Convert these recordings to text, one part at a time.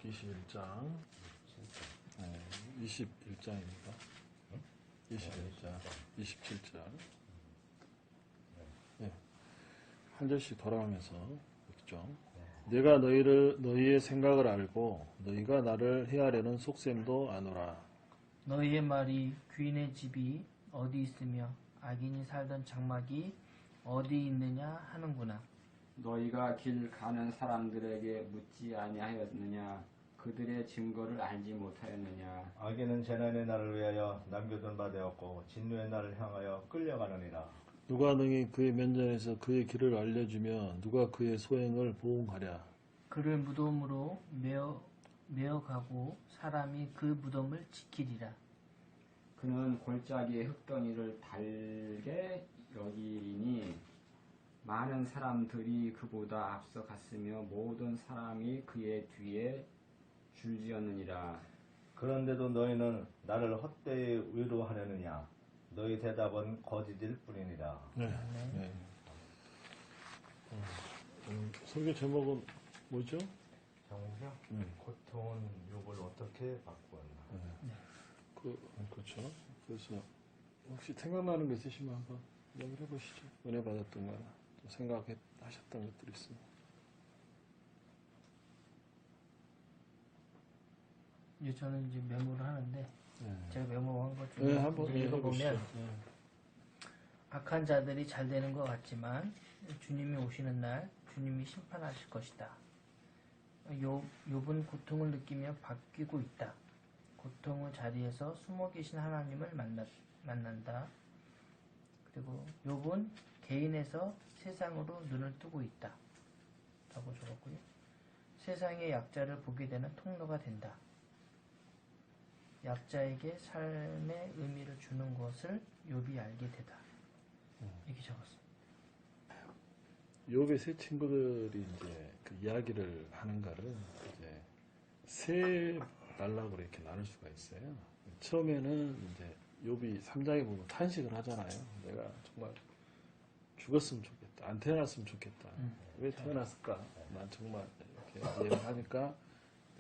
21장. 네, 21장입니다. 21장, 27장. 네. 한 절씩 돌아가면서 읽죠. 내가 너희의 생각을 알고 너희가 나를 해하려는 속셈도 아노라. 너희의 말이 귀인의 집이 어디 있으며 악인이 살던 장막이 어디 있느냐 하는구나. 너희가 길 가는 사람들에게 묻지 아니하였느냐? 그들의 증거를 알지 못하였느냐? 악인은 재난의 날을 위하여 남겨둔 바 되었고 진노의 날을 향하여 끌려가느니라. 누가 능히 그의 면전에서 그의 길을 알려주며 누가 그의 소행을 보응하랴. 그를 무덤으로 메어가고 사람이 그 무덤을 지키리라. 그는 골짜기의 흙덩이를 달게 여기니 많은 사람들이 그보다 앞서 갔으며 모든 사람이 그의 뒤에 줄지었느니라. 그런데도 너희는 나를 헛되이 위로하려느냐? 너희 대답은 거짓일 뿐이니라. 네. 네. 설교 제목은 뭐죠? 정우죠? 고통은 욕을 어떻게 바꾸었나? 그렇죠. 그래서 혹시 생각나는 거 있으시면 한번 이야기를 해보시죠. 은혜 받았던 거나 또 생각하셨던 것들이 있으면. 이제 저는 이제 메모를 하는데 네. 제가 메모한 것 중에 네, 한번 이제 읽어보면 네. 악한 자들이 잘 되는 것 같지만 주님이 오시는 날 주님이 심판하실 것이다. 욥은 고통을 느끼며 바뀌고 있다. 고통의 자리에서 숨어 계신 하나님을 만난다. 그리고 욥은 개인에서 세상으로 눈을 뜨고 있다. 라고 적었고요. 세상의 약자를 보게 되는 통로가 된다. 약자에게 삶의 의미를 주는 것을 욥이 알게 되다. 이렇게 적었어요. 욥의 세 친구들이 이제 그 이야기를 하는 거를 이제 세 단락으로 이렇게 나눌 수가 있어요. 처음에는 이제 욥이 3장에 보면 탄식을 하잖아요. 내가 정말 죽었으면 좋겠다. 안 태어났으면 좋겠다. 왜 태어났을까? 난 정말 이렇게 이야기를 하니까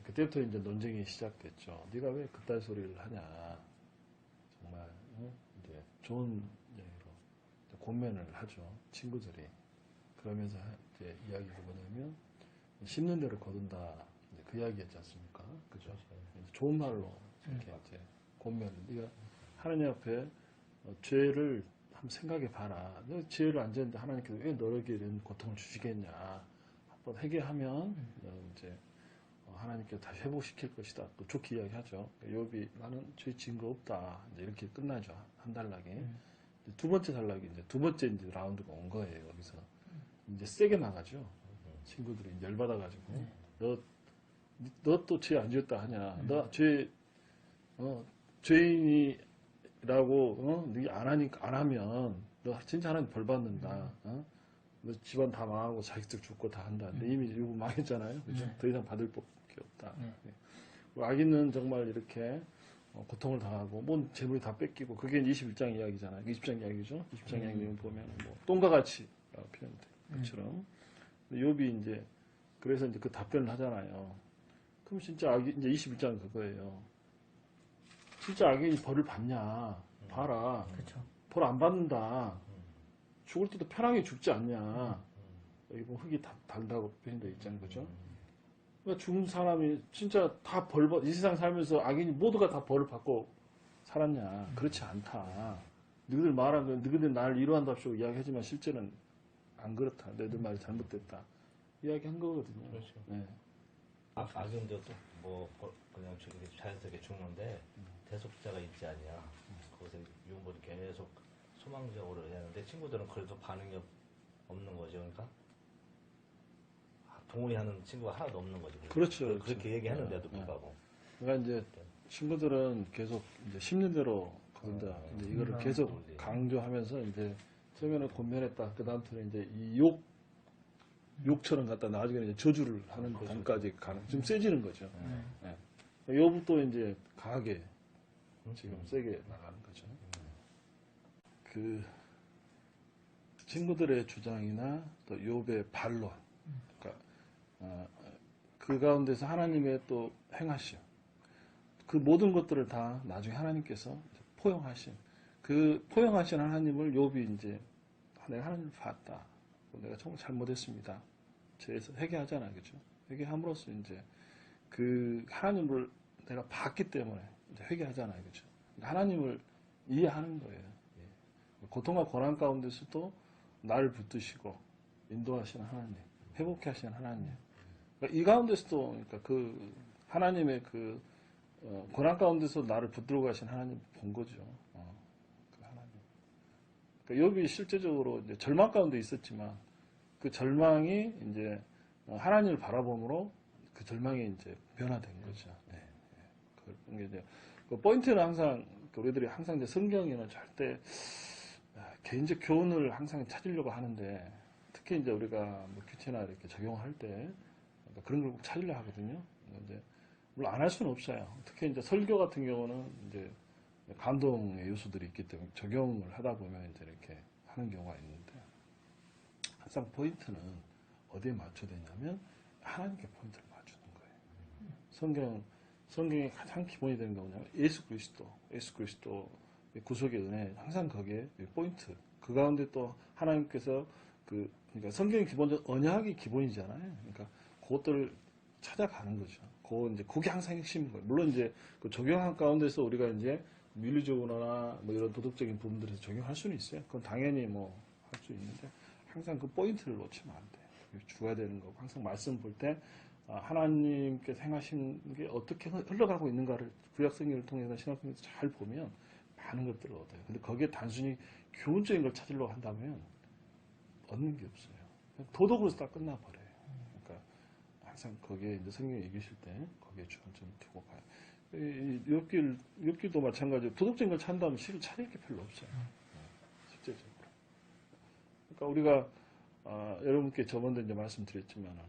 그때부터 이제 논쟁이 시작됐죠. 네가 왜 그딴 소리를 하냐. 정말 이제 좋은 얘기로 권면을 하죠. 친구들이. 그러면서 이제 이야기가 뭐냐면 심는 대로 거둔다. 이제 그 이야기였지 않습니까? 그죠? 좋은 말로 이렇게 이제 권면을. 네가 하나님 앞에 죄를 한번 생각해 봐라. 너 죄를 안 지었는데 하나님께서 왜 너에게 이런 고통을 주시겠냐. 한번 회개하면 이제 하나님께서 다시 회복시킬 것이다. 또 좋게 이야기하죠. 욥이 나는 죄 지은 거 없다. 이제 이렇게 끝나죠. 한 단락이. 두 번째 단락이 이제 두 번째 이제 라운드가 온 거예요. 여기서 이제 세게 나가죠. 친구들이 이제 열받아가지고 너 또 죄 안 지었다 하냐? 너 죄인이라고 네 안 하니까 안 하면 너 진짜 하나님 벌 받는다. 너 집안 다 망하고 자식들 죽고 다 한다. 근데 이미 이거 망했잖아요. 그죠? 더 이상 받을 법밖에 없다. 악인은 정말 이렇게 고통을 당하고 뭔 재물이 다 뺏기고 그게 21장 이야기잖아요. 20장 이야기죠. 20장 이야기 보면 뭐 똥과 같이 표현돼. 그처럼 욥이 이제 그래서 이제 그 답변을 하잖아요. 그럼 진짜 악인 이제 21장은 그거예요. 진짜 악인이 벌을 받냐? 봐라. 그렇죠. 벌 안 받는다. 죽을 때도 편하게 죽지 않냐. 여기 보면 흙이 달다고 표현되어 있잖아요. 그죠? 그러니까 죽은 사람이 진짜 다 이 세상 살면서 악인이 모두가 다 벌을 받고 살았냐. 그렇지 않다. 너희들 말한 건 너희들 나를 위로한답시고 이야기하지만 실제는 안 그렇다. 너희들 말이 잘못됐다. 이야기한 거거든요. 그렇죠. 네. 악인도 뭐 그냥 자연스럽게 죽는데 대속자가 있지 않냐. 거기서 유물이 계속 소망적으로 해야 하는데 친구들은 그래도 반응이 없는 거죠. 그러니까 동의하는 친구가 하나도 없는 거죠. 그렇죠. 그렇게 그렇죠. 얘기하는데도 불구하고. 그러니까 이제 친구들은 계속 이제 심는 대로 거둔다. 이제 이거를 계속 강조하면서 이제 처음에는 권면했다. 그 다음부터는 이제 이 욕처럼 갖다 나중에는 이제 저주를 하는 단까지 가는. 좀 세지는 거죠. 네. 요부터 이제 강하게 지금 세게 나가는 거죠. 그 친구들의 주장이나 또 욥의 반론, 그러니까 그 가운데서 하나님의 또 행하심, 그 모든 것들을 다 나중에 하나님께서 포용하신, 그 포용하신 하나님을 욥이 이제 내가 하나님을 봤다, 내가 정말 잘못했습니다, 죄에서 회개하잖아요, 그죠? 회개함으로써 이제 그 하나님을 내가 봤기 때문에 이제 회개하잖아요, 그죠? 하나님을 이해하는 거예요. 고통과 고난 가운데서도 나를 붙드시고 인도하시는 하나님, 회복케 하시는 하나님. 그러니까 이 가운데서도 그러니까 그 하나님의 그 고난 가운데서 나를 붙들고 가신 하나님 본 거죠. 그 하나님. 그러니까 욥이 실제적으로 이제 절망 가운데 있었지만 그 절망이 이제 하나님을 바라봄으로 그 절망이 이제 변화된 거죠. 네. 그게 이제 그 포인트는 항상 우리들이 항상 이제 성경에는 절대 개인적 교훈을 항상 찾으려고 하는데 특히 이제 우리가 뭐 큐티나 이렇게 적용할 때 그런 걸 꼭 찾으려 하거든요. 이제 물론 안 할 수는 없어요. 특히 이제 설교 같은 경우는 이제 감동의 요소들이 있기 때문에 적용을 하다 보면 이제 이렇게 하는 경우가 있는데 항상 포인트는 어디에 맞춰야 되냐면 하나님께 포인트를 맞추는 거예요. 성경의 가장 기본이 되는 게 뭐냐면 예수 그리스도 구속의 은혜, 항상 거기에 포인트. 그 가운데 또 하나님께서 그러니까 성경의 기본적 언약이 기본이잖아요. 그러니까 그것들을 찾아가는 거죠. 그게 항상 핵심인 거예요. 물론 이제 그 적용한 가운데서 우리가 이제 윤리적으로나 뭐 이런 도덕적인 부분들에서 적용할 수는 있어요. 그건 당연히 뭐 할 수 있는데 항상 그 포인트를 놓치면 안 돼요. 주어야 되는 거고 항상 말씀 볼 때 하나님께서 행하신 게 어떻게 흘러가고 있는가를 구약 성경을 통해서 신약 성경에서 잘 보면 많은 것들을 얻어요. 근데 거기에 단순히 교훈적인 걸 찾으려고 한다면 얻는 게 없어요. 도덕으로서 다 끝나버려요. 그러니까 항상 거기에 이제 성경 얘기하실 때 거기에 중점을 두고 가요. 욥기도 마찬가지로 도덕적인 걸 찾는다면 실은 찾을 게 별로 없어요. 실제적으로. 그러니까 우리가 여러분께 저번에 이제 말씀드렸지만은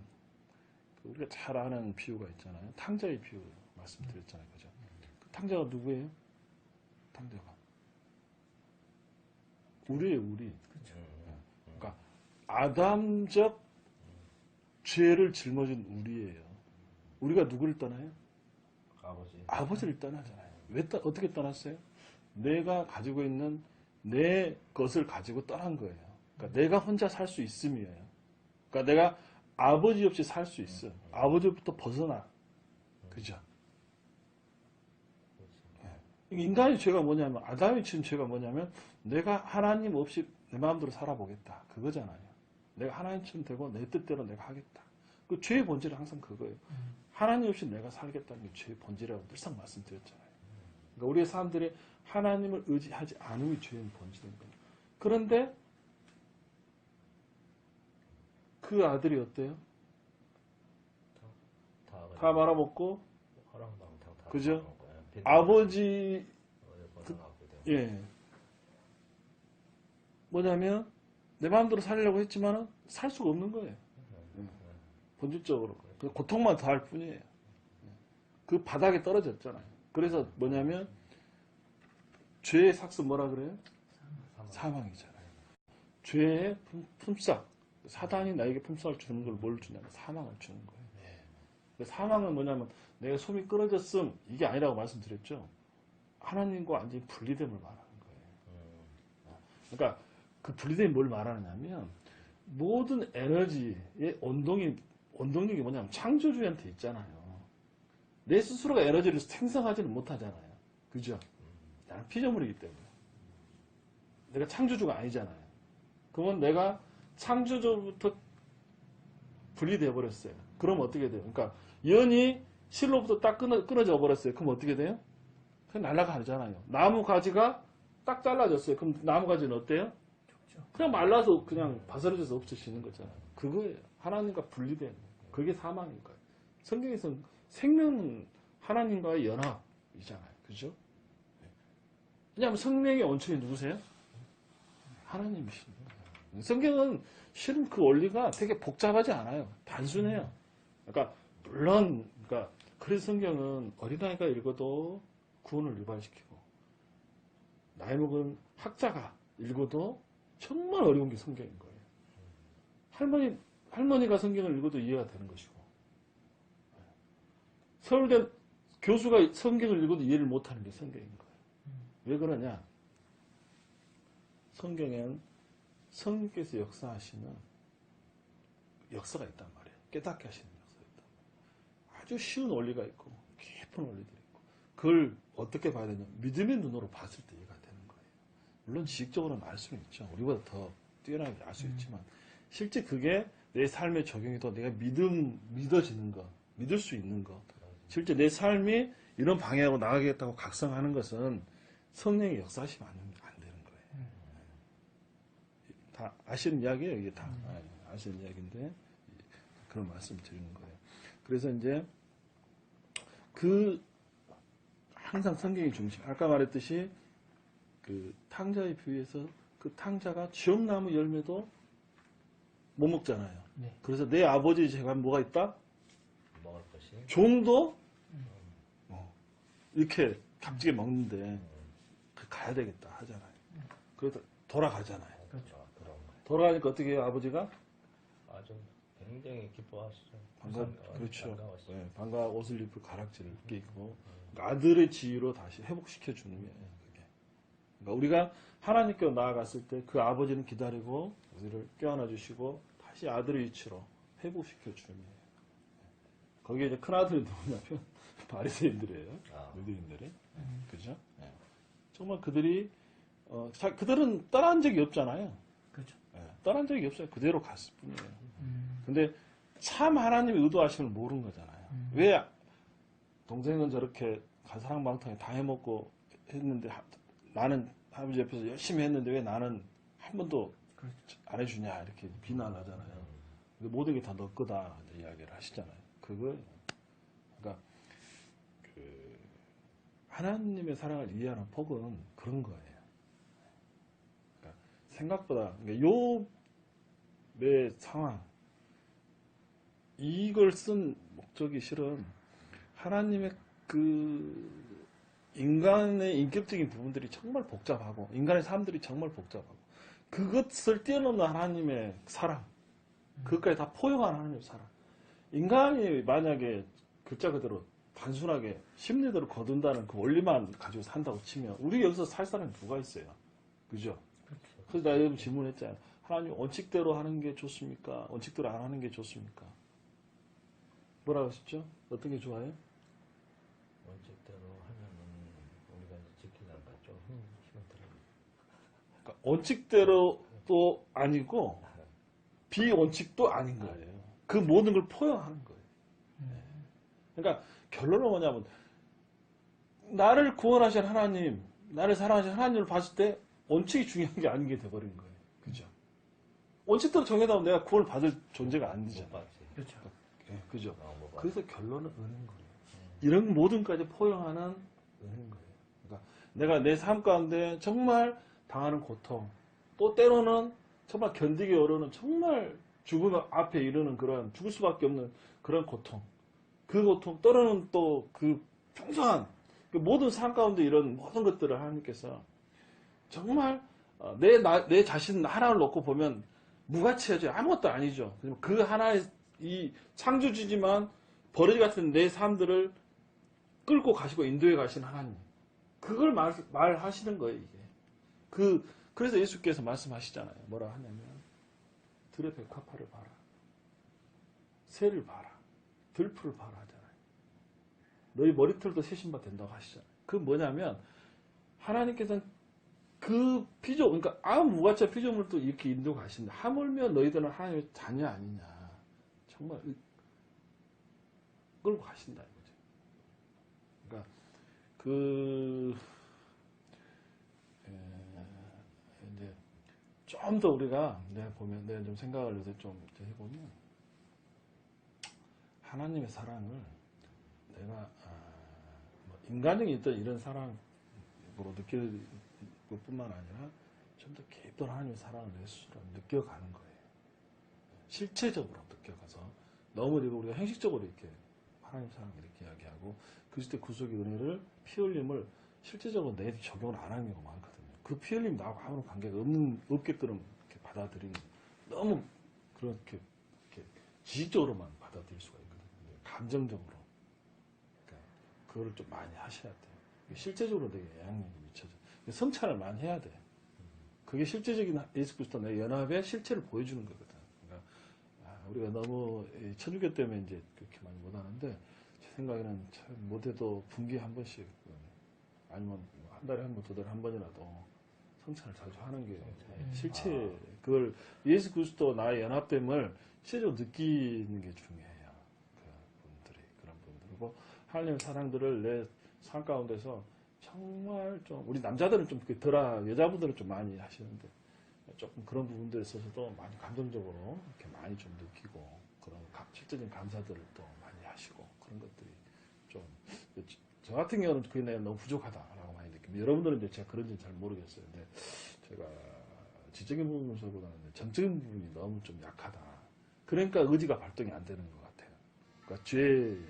우리가 잘 아는 비유가 있잖아요. 탕자의 비유 말씀드렸잖아요, 그죠? 그 탕자가 누구예요? 탕자가 우리예요, 우리. 그러니까 아담적 죄를 짊어진 우리예요. 우리가 누구를 떠나요? 아버지를 떠나잖아요. 어떻게 떠났어요? 내가 가지고 있는 내 것을 가지고 떠난 거예요. 그러니까 내가 혼자 살 수 있음이에요. 그러니까 내가 아버지 없이 살 수 있어. 아버지부터 벗어나. 그죠? 인간의 죄가 뭐냐면, 아담이 지은 죄가 뭐냐면, 내가 하나님 없이 내 마음대로 살아보겠다. 그거잖아요. 내가 하나님처럼 되고 내 뜻대로 내가 하겠다. 그 죄의 본질은 항상 그거예요. 하나님 없이 내가 살겠다는 게 죄의 본질이라고 늘상 말씀드렸잖아요. 그러니까 우리 사람들이 하나님을 의지하지 않음이 죄의 본질인 거예요. 그런데 그 아들이 어때요? 다 말아먹고, 그죠? 아버지, 뭐냐면, 내 마음대로 살려고 했지만은, 살 수가 없는 거예요. 본질적으로. 고통만 더할 뿐이에요. 그 바닥에 떨어졌잖아요. 그래서 뭐냐면, 죄의 삭스 뭐라 그래요? 사망이잖아요. 죄의 품삯. 사단이 나에게 품삯을 주는 걸 뭘 주냐면, 사망을 주는 거예요. 사망은 뭐냐면 내가 숨이 끊어졌음 이게 아니라고 말씀드렸죠. 하나님과 완전히 분리됨을 말하는 거예요. 그러니까 그 분리됨이 뭘 말하느냐면 모든 에너지의 원동력이 뭐냐면 창조주한테 있잖아요. 내 스스로가 에너지를 생성하지는 못하잖아요. 그죠? 나는 피조물이기 때문에 내가 창조주가 아니잖아요. 그러면 내가 창조주부터 분리되어 버렸어요. 그럼 어떻게 돼요? 그러니까 연이 실로부터 딱 끊어져 버렸어요. 그럼 어떻게 돼요? 그냥 날아가잖아요. 나무 가지가 딱 잘라졌어요. 그럼 나무 가지는 어때요? 그냥 말라서 그냥 바스러져서 없어지는 거잖아요. 그거예요. 하나님과 분리된 그게 사망인 거예요. 성경에서는 생명은 하나님과의 연합이잖아요. 그죠? 왜냐하면 생명의 원천이 누구세요? 하나님이십니다. 성경은 실은 그 원리가 되게 복잡하지 않아요. 단순해요. 그러니까 물론 그래서 성경은 어린아이가 읽어도 구원을 유발시키고 나이 먹은 학자가 읽어도 정말 어려운 게 성경인 거예요. 할머니가 성경을 읽어도 이해가 되는 것이고 서울대 교수가 성경을 읽어도 이해를 못하는 게 성경인 거예요. 왜 그러냐? 성경에는 성령께서 역사하시는 역사가 있단 말이에요. 깨닫게 하시는 역사가 있다. 아주 쉬운 원리가 있고 깊은 원리들이 있고 그걸 어떻게 봐야 되냐? 믿음의 눈으로 봤을 때 이해가 되는 거예요. 물론 지식적으로는 알 수는 있죠. 우리보다 더 뛰어나게 알 수 있지만 실제 그게 내 삶에 적용이 더 내가 믿어지는 거, 믿을 수 있는 거, 실제 내 삶이 이런 방향으로 나가겠다고 각성하는 것은 성령의 역사하시면 안 되는 거예요. 다 아시는 이야기예요, 이게 다. 아시는 이야기인데, 그런 말씀 드리는 거예요. 그래서 이제, 항상 성경이 중심. 아까 말했듯이, 그 탕자의 비유에서 그 탕자가 지옥나무 열매도 못 먹잖아요. 네. 그래서 내 아버지 제가 뭐가 있다? 먹을 것이 종도 이렇게 값지게 먹는데 가야 되겠다 하잖아요. 그래서 돌아가잖아요. 그렇죠. 그런 거예요. 돌아가니까 어떻게 해요, 아버지가? 아주 굉장히 기뻐하시죠. 그렇죠. 반가워하시죠. 네, 반가 옷을 입고 가락지를 끼고 아들의 지위로 다시 회복시켜 주는 거예요. 그게. 그러니까 우리가 하나님께 나아갔을 때 그 아버지는 기다리고 우리를 껴안아 주시고 다시 아들의 위치로 회복시켜 주는 거예요. 거기에 이제 큰 아들이 누구냐면 바리새인들이에요. 유대인들이. 그죠? 네. 정말 그들이 그들은 떠난 적이 없잖아요. 그렇죠. 네, 떠난 적이 없어요. 그대로 갔을 뿐이에요. 근데 참 하나님의 의도하심을 모르는 거잖아요. 왜 동생은 저렇게 가사랑방탕에 다 해먹고 했는데 나는 아버지 옆에서 열심히 했는데 왜 나는 한 번도 그렇죠. 안 해주냐 이렇게 비난하잖아요. 근데 모든 게 다 너 거다 이야기를 하시잖아요. 그러니까 그 하나님의 사랑을 이해하는 폭은 그런 거예요. 그러니까 생각보다 욥의 상황 이걸 쓴 목적이 실은 하나님의 그 인간의 인격적인 부분들이 정말 복잡하고 인간의 삶들이 정말 복잡하고 그것을 뛰어넘는 하나님의 사랑 그것까지 다 포용한 하나님의 사랑 인간이 만약에 글자 그대로 단순하게 심리대로 거둔다는 그 원리만 가지고 산다고 치면 우리 여기서 살 사람이 누가 있어요? 그죠? 그래서 내가 여러분 질문했잖아요. 하나님 원칙대로 하는 게 좋습니까? 원칙대로 안 하는 게 좋습니까? 뭐라고 하셨죠? 어떤 게 좋아요? 원칙대로 하면은 우리가 이제 지키려니까 좀 힘이 들어요. 그러니까 원칙대로도 아니고 비원칙도 아닌 거예요. 그 모든 걸 포용하는 거예요. 그러니까 결론은 뭐냐면 나를 구원하신 하나님, 나를 사랑하신 하나님을 봤을 때 원칙이 중요한 게 아닌 게 돼버린 거예요. 그죠? 원칙대로 정해다 보면 내가 구원을 받을 존재가 안 못 되잖아요. 봤지. 그렇죠. 네, 그죠? 못 봤지. 그래서 결론은 은혜인 거예요. 이런 모든까지 포용하는 은혜인 거예요. 그러니까 내가 내 삶 가운데 정말 당하는 고통, 또 때로는 정말 견디기 어려운 정말 죽음 앞에 이르는 그런 죽을 수밖에 없는 그런 고통, 그 고통, 때로는 또 그 평소한 그 모든 삶 가운데 이런 모든 것들을 하나님께서 정말 내 자신 하나를 놓고 보면 무가치하죠. 아무것도 아니죠. 그 하나의 이 창조주지만 버러지 같은 내 삶들을 끌고 가시고 인도해 가신 하나님. 그걸 말하시는 거예요, 이게. 그래서 예수께서 말씀하시잖아요. 뭐라 하냐면, 들의 백합화를 봐라. 새를 봐라. 들풀을 봐라 하잖아요. 너희 머리털도 새신바 된다고 하시잖아요. 그 뭐냐면, 하나님께서는 그 피조물, 그러니까 아무 무가치한 피조물도 이렇게 인도 가신다. 하물며 너희들은 하나님의 자녀 아니냐. 정말 끌고 가신다 이거죠. 그러니까 이제 좀 더 우리가 내가 좀 생각을 요새 좀 해보면 하나님의 사랑을 내가 뭐 인간적인 어떤 이런 사랑으로 느낄 것뿐만 아니라 좀 더 깊은 하나님의 사랑을 내 스스로 느껴가는 거예요. 실체적으로 느껴가서 너무 우리가 행식적으로 이렇게 하나님 사랑을 이렇게 이야기하고 그리스도의 구속의 은혜를 피 흘림을 실제적으로 내 적용을 안 하는 경우가 많거든요. 그 피 흘림 나하고 아무런 관계가 없게끔 이렇게 받아들이는 너무 그렇게 지식적으로만 받아들일 수가 있거든요. 감정적으로 그거를 좀 많이 하셔야 돼요. 실제적으로 되게 영향력이 미쳐져. 성찰을 많이 해야 돼. 그게 실제적인 예수 그리스도 내 연합의 실체를 보여주는 거거든. 그러니까 우리가 너무 천주교 때문에 이제 그렇게 많이 못하는데 제 생각에는 참 못해도 분기에 한 번씩 아니면 한 달에 한 번, 두 달에 한 번이라도 성찰을 자주 하는 게 실체 그걸 예수 그리스도 나의 연합됨을 실제로 느끼는 게 중요해요. 그런 분들이고 하나님의 사랑들을 내 삶 가운데서 정말 좀 우리 남자들은 좀 덜하 여자분들은 좀 많이 하시는데 조금 그런 부분들에 있어서도 많이 감정적으로 이렇게 많이 좀 느끼고 그런 실제적인 감사들을 또 많이 하시고 그런 것들이 좀 저 같은 경우는 그게 내가 너무 부족하다라고 많이 느낍니다. 여러분들은 이제 제가 그런지는 잘 모르겠어요. 근데 제가 지적인 부분에서보다는 정적인 부분이 너무 좀 약하다. 그러니까 의지가 발동이 안 되는 것 같아요. 그러니까 죄 이렇게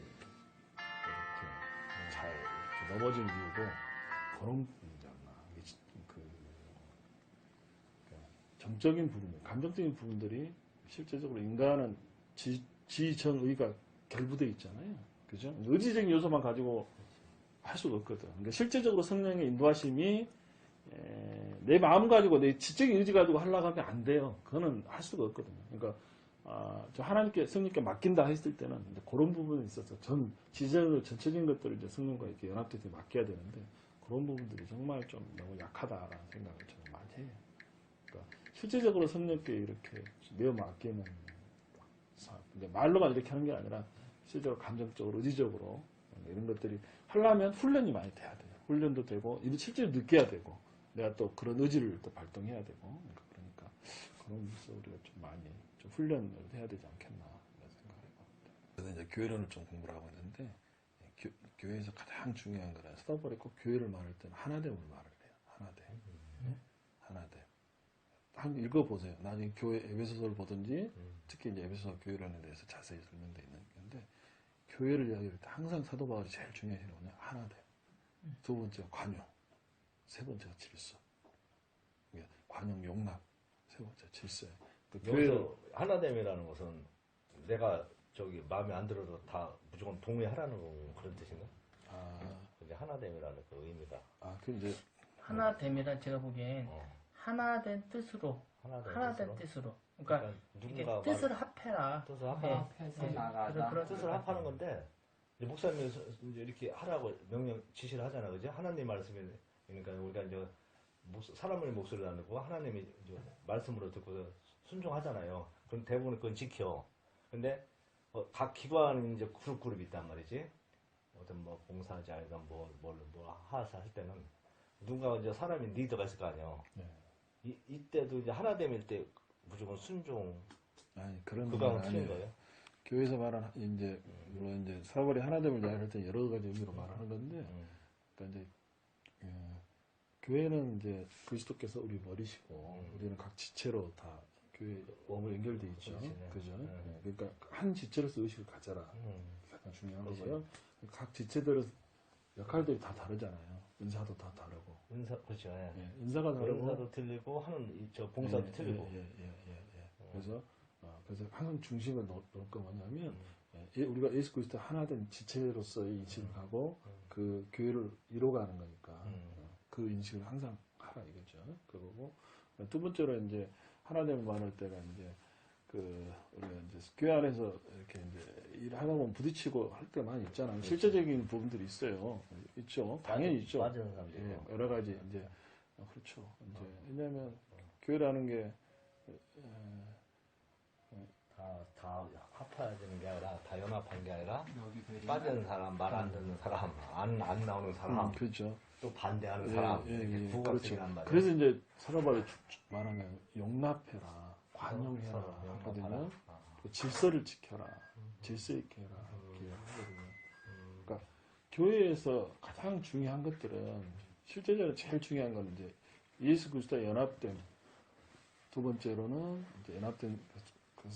잘 이렇게 넘어지는 이유도 그런 부분이지 않나. 정적인 부분, 감정적인 부분들이 실제적으로 인간은 지정의가 결부되어 있잖아요. 그죠? 의지적인 요소만 가지고 할 수가 없거든. 그러니까 실제적으로 성령의 인도하심이 내 마음 가지고 내 지적인 의지 가지고 하려고 하면 안 돼요. 그거는 할 수가 없거든요. 그러니까 저 하나님께 성령께 맡긴다 했을 때는 이제 그런 부분에 있어서 지적으로 전체적인 것들을 이제 성령과 이렇게 연합돼서 맡겨야 되는데 그런 부분들이 정말 좀 너무 약하다라는 생각을 저는 많이 해요. 그러니까 실제적으로 성령께 이렇게 내어 맡기는 이제 말로만 이렇게 하는 게 아니라 실제로 감정적으로 의지적으로 이런 것들이 하려면 훈련이 많이 돼야 돼요. 훈련도 되고 실제로 느껴야 되고 내가 또 그런 의지를 또 발동해야 되고 그러니까 그런 면에서 우리가 좀 많이 좀 훈련을 해야 되지 않겠나 이런 생각을 해봅니다. 그래서 이제 교회론을 좀 공부를 하고 있는데 교회에서 가장 중요한 거는 서버리 꼭 교회를 말할 때는 하나됨을 말을 해요. 하나됨. 하나됨. 한번 읽어보세요. 나중에 교회 에베소서를 보든지 특히 이제 에베소서 교회론에 대해서 자세히 설명되어 있는 건데 교회를 이야기할 때 항상 사도 바울이 제일 중요하시는 거는 하나됨. 두 번째가 관용. 세 번째가 질서. 관용, 용납. 세 번째 질서. 여기서 하나됨이라는 것은 내가 저기 마음에 안 들어도 다 무조건 동의하라는 그런 뜻인가? 이제 하나됨이라는 그 의미가. 그 이제 하나됨이란 제가 보기엔 하나된 뜻으로 하나된 뜻으로 그러니까 누군가 뜻을 합해라. 뜻을 합하라. 해서 나가자. 그런 뜻을 합하는 건데 이제 목사님이 이제 이렇게 하라고 명령 지시를 하잖아, 그죠? 하나님 말씀이 그러니까 우리가 이제 사람의 목소리를 안 듣고 하나님이 이제 말씀으로 듣고 순종하잖아요. 그럼 대부분 그건 지켜. 근데 각 기관은 이제 그룹이 있단 말이지. 어떤 뭐 봉사자이든 뭐 하사 할 때는 누군가 이제 사람이 리더가 있을 거 아니에요. 네. 이때도 이제 하나됨일 때 무조건 순종. 그런 그거는 건 틀린 아니에요. 거예요. 교회에서 말하는 이제 물론 이제 사벌이 하나됨을 이야기할 때 여러 가지 의미로 말하는 건데, 그러니까 이제 교회는 이제 그리스도께서 우리 머리시고 우리는 각 지체로 다 교회 몸을 연결돼 있죠. 그렇지. 그죠? 네. 그러니까 한 지체로서 의식을 가져라. 가장 중요한 거고요. 각 지체들의 역할들이 다 다르잖아요. 은사도 다 다르고. 그렇죠. 예. 은사가 다르고. 은사도 틀리고 하는 저 봉사도 틀리고. 그래서 항상 중심을 놓을 거 뭐냐면 우리가 예수 그리스도 하나된 지체로서의 인식을 하고 그 교회를 이뤄가는 거니까 그 인식을 항상 하라 이거죠. 그거고 두 번째로 이제 하나됨을 말할 때가 이제 우리가 이제 교회 안에서 이렇게 이제 일하다 보면 부딪히고 할 때 많이 있잖아요. 그렇죠. 실제적인 부분들이 있어요. 있죠. 당연히 있죠. 맞은 사람도 있고. 여러 가지 이제 그렇죠. 이제 왜냐하면 교회라는 게 다 합해야 되는 게 아니라 다 연합한 게 아니라 여기 베리 빠지는 사람, 말 안 듣는 사람, 안 나오는 사람, 그렇죠. 또 반대하는 사람, 이렇게 그렇죠. 부각적이란 말이에요. 그래서 이제 사도바울이 말하면 용납해라, 관용해라 서로 하거든요. 용납하라. 또 질서를 지켜라, 질서 있게 해라 이렇게 하거든요. 그러니까 교회에서 가장 중요한 것들은 실제적으로 제일 중요한 건 이제 예수 그리스도와 연합된 두 번째로는 이제 연합된 그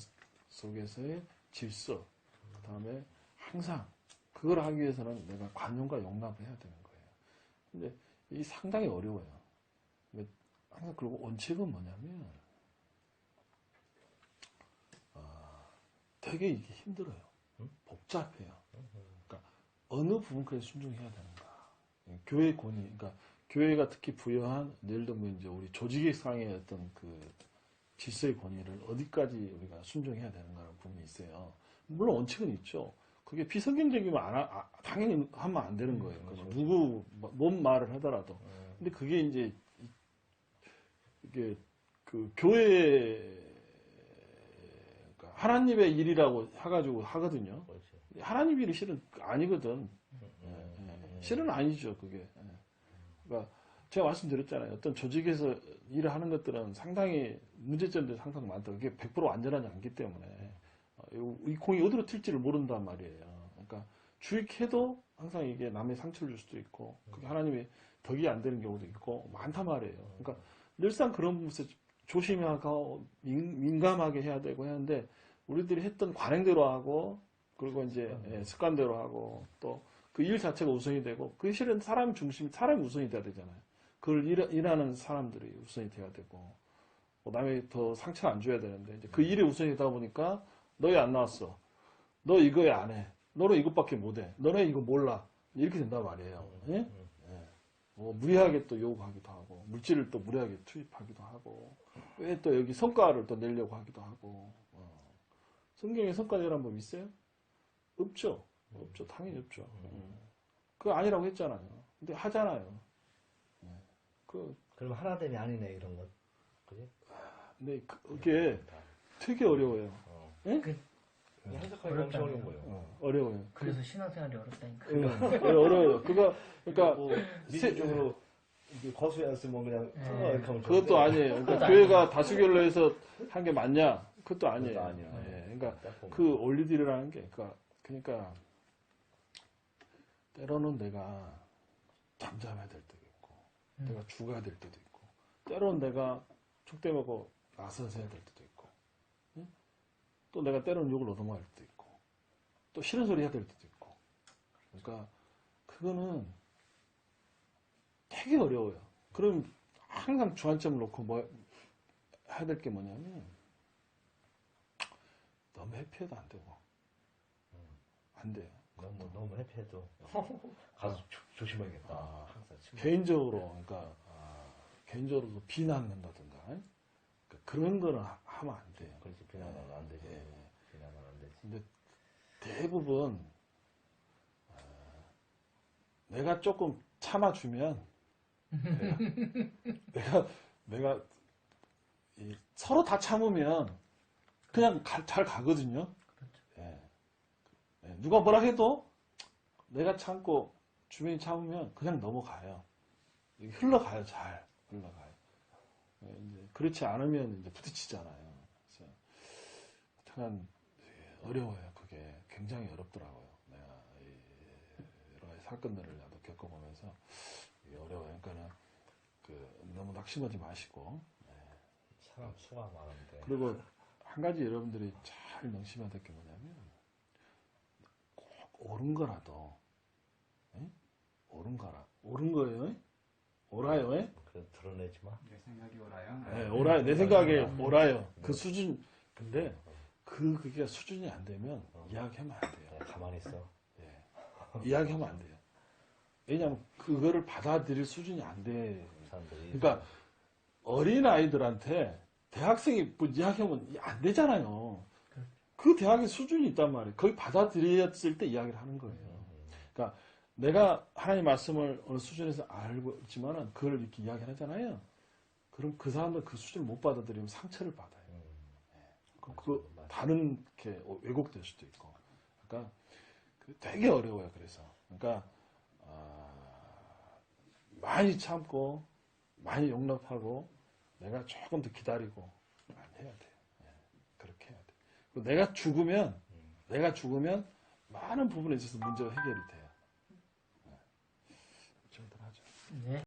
속에서의 질서, 그 다음에 항상 그걸 하기 위해서는 내가 관용과 용납을 해야 되는 거예요. 근데 이 상당히 어려워요. 항상 그리고 원칙은 뭐냐면 되게 이게 힘들어요. 복잡해요. 그러니까 어느 부분까지 순종해야 되는가. 교회 권위, 그러니까 교회가 특히 부여한 예를 들면 이제 우리 조직상의 어떤 그 질서의 권위를 어디까지 우리가 순종해야 되는가라는 부분이 있어요. 물론 원칙은 있죠. 그게 비성경적이면 당연히 하면 안 되는 거예요. 그렇죠. 누구 뭔 말을 하더라도. 근데 그게 이제 이게 그 교회 그러니까 하나님의 일이라고 해가지고 하거든요. 그렇지. 하나님 일이 실은 아니거든. 실은 아니죠, 그게. 그러니까 제가 말씀드렸잖아요. 어떤 조직에서 일을 하는 것들은 상당히 문제점들이 상당히 많다. 그게 100% 완전하지 않기 때문에 이 공이 어디로 튈지를 모른단 말이에요. 그러니까 주익해도 항상 이게 남의 상처를 줄 수도 있고 그게 하나님의 덕이 안 되는 경우도 있고 많단 말이에요. 그러니까 늘상 그런 부분에서 조심하고 민감하게 해야 되고 하는데 우리들이 했던 관행대로 하고 그리고 이제 습관대로 하고 또 그 일 자체가 우선이 되고 그게 실은 사람이 우선이 돼야 되잖아요. 그걸 일하는 사람들이 우선이 돼야 되고 남의 더 상처 안 줘야 되는데 이제 그 일이 우선이 되다 보니까 너희 안 나왔어. 너 이거에 안 해. 너는 이것밖에 못 해. 너네 이거 몰라. 이렇게 된단 말이에요. 예? 무리하게 또 요구하기도 하고 물질을 또 무리하게 투입하기도 하고 왜 또 여기 성과를 또 내려고 하기도 하고 성경에 성과 내라는 법 있어요? 없죠. 없죠. 당연히 없죠. 그거 아니라고 했잖아요. 근데 하잖아요. 그럼 하나됨이 아니네 이런 것. 그지? 근데 그게 되게 어려워요. 예? 해석하기 엄청 어려운 거예요. 어려워요. 그래서 신앙생활이 어렵다니까. 어려워요. 그러니까 뭐 미술적으로 거수에 쓰면 그냥 이렇게 하면 그것도 좋은데. 아니에요. 그러니까 교회가 다수결로 해서 한 게 맞냐? 그것도 아니에요. 그것도 아니야. 그러니까 딱 보면. 그 올리딜이라는 게 그러니까 때로는 내가 잠잠해야 될 때도 있고 내가 죽어야 될 때도 있고 때로는 내가 촉대 먹고 나서서 해야 될 때도 있고 또 내가 때로는 욕을 얻어먹을 때도 있고 또 싫은 소리 해야 될 때도 있고 그러니까 그거는 되게 어려워요. 그럼 항상 주안점을 놓고 뭐 해야 될 게 뭐냐면 너무 회피해도 안 되고 안 돼요. 너무 해피해도 가서 조심해야겠다. 항상 개인적으로 개인적으로도 비난한다든가 그러니까 그런 거는 하면 안 돼요. 그렇지 비난하면 안 되지. 비난하면 안 되지. 근데 대부분 내가 조금 참아주면 내가 서로 다 참으면 그냥 잘 가거든요. 누가 뭐라 해도 내가 참고 주변이 참으면 그냥 넘어가요. 흘러가요. 잘 흘러가요. 이제 그렇지 않으면 이제 부딪히잖아요. 그래서 하여튼 어려워요. 그게 굉장히 어렵더라고요. 내가 여러 가지 사건들을 나도 겪어보면서 어려워요. 그러니까는 너무 낙심하지 마시고 사람 수가 많은데. 그리고 한 가지 여러분들이 잘 명심해야 될 게 뭐냐면 꼭 옳은 거라도 옳은 거예요. 옳아요. 그래 드러내지 마. 내 생각이 옳아요. 네, 옳아요. 내 생각에 옳아요. 그 수준 근데 그게 수준이 안 되면 이야기하면 안 돼요. 가만히 있어. 이야기하면 안 돼요. 왜냐하면 그거를 받아들일 수준이 안 돼. 사람들이. 그러니까 어린 아이들한테 대학생이 뭐 이야기하면 안 되잖아요. 그 대학의 수준이 있단 말이에요. 거기 받아들였을 때 이야기를 하는 거예요. 그러니까 내가 하나님 말씀을 어느 수준에서 알고 있지만은 그걸 이렇게 이야기하잖아요. 그럼 그 사람들 그 수준을 못 받아들이면 상처를 받아요. 그 다른 게 왜곡될 수도 있고. 그러니까 되게 어려워요. 그래서 그러니까 많이 참고 많이 용납하고 내가 조금 더 기다리고 많이 해야 돼요. 그렇게 해야 돼. 그리고 내가 죽으면 많은 부분에 있어서 문제가 해결이 돼요. 정도 하죠. 네.